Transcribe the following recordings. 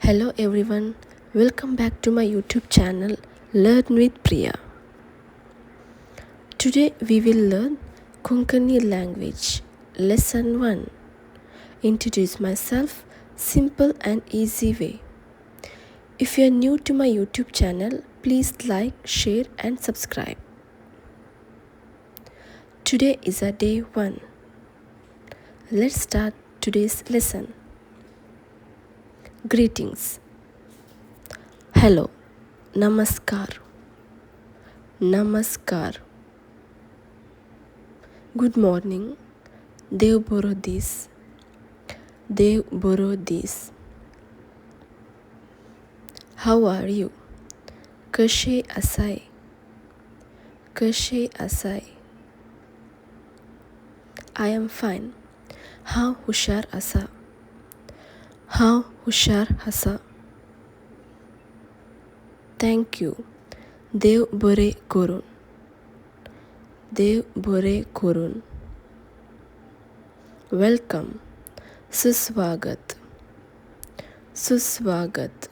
Hello everyone, welcome back to my YouTube channel Learn with Priya. Today we will learn Konkani language, lesson 1. Introduce myself, simple and easy way. If you are new to my YouTube channel, please like, share and subscribe. Today is a day 1. Let's start today's lesson. Greetings. Hello. Namaskar. Namaskar. Good morning. Dev boro dis. Dev boro dis. How are you? Kashe asai. Kashe asai. I am fine. How hushar asa. How hushar hasa. Thank you. Dev bore korun. Dev bore korun. Welcome. Suswagat. Suswagat.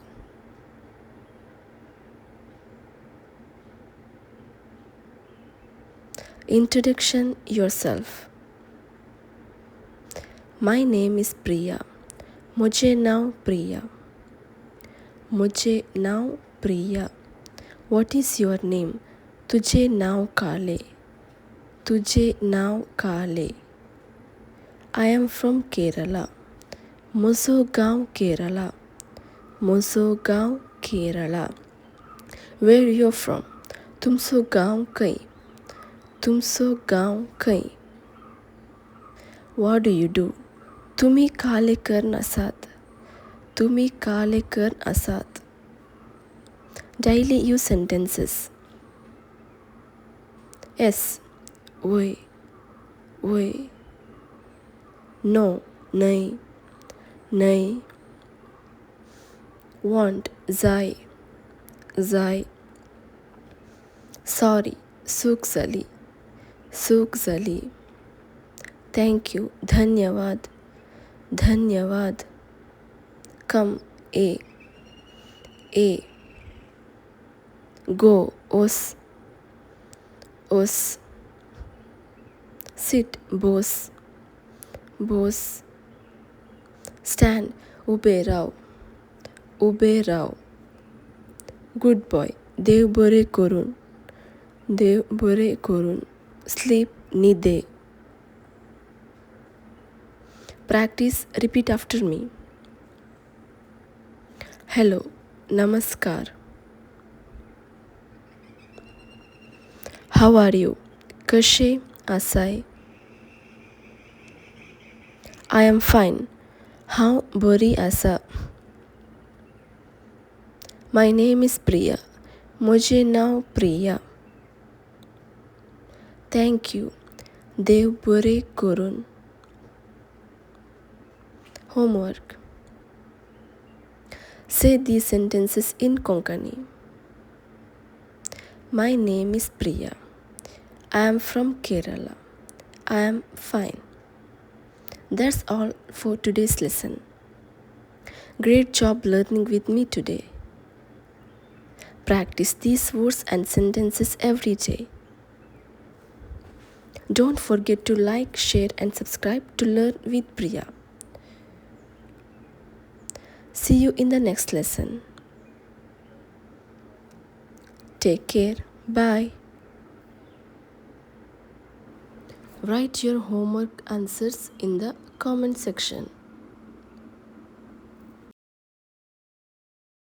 Introduction yourself. My name is Priya. मुझे नाव प्रिया. मुझे नाव प्रिया. What is your name? तुझे नाव काले. तुझे नाव काले. I am from Kerala. मुझो गाँव केरला. मुझो गाँव Kerala. Where you from? तुमसो गाँव कई. तुमसो गाँव कई. What do you do? तुम्ही काले कर नसात. तुम्ही काले कर असात. Daily use sentences. Yes. Oi. Oi. No. नहीं. नहीं. Want. जाय. जाय. Sorry. चूक झाली. चूक झाली. Thank you. धन्यवाद. धन्यवाद. Come. A. Go. Os. Os. Sit. Boss. Boss. Stand. Ube Rao. Ube Rao. Good boy. देव बरे करून. देव बरे करून. Sleep. निदे. Practice. Repeat after me. Hello. Namaskar. How are you? Kashe asai. I am fine. How bori asa. My name is Priya. मुझे नाव प्रिया. Thank you. देव बरे करून. Homework. Say these sentences in Konkani. My name is Priya. I am from Kerala. I am fine. That's all for today's lesson. Great job learning with me today. Practice these words and sentences every day. Don't forget to like, share and subscribe to Learn with Priya. See you in the next lesson. Take care. Bye. Write your homework answers in the comment section.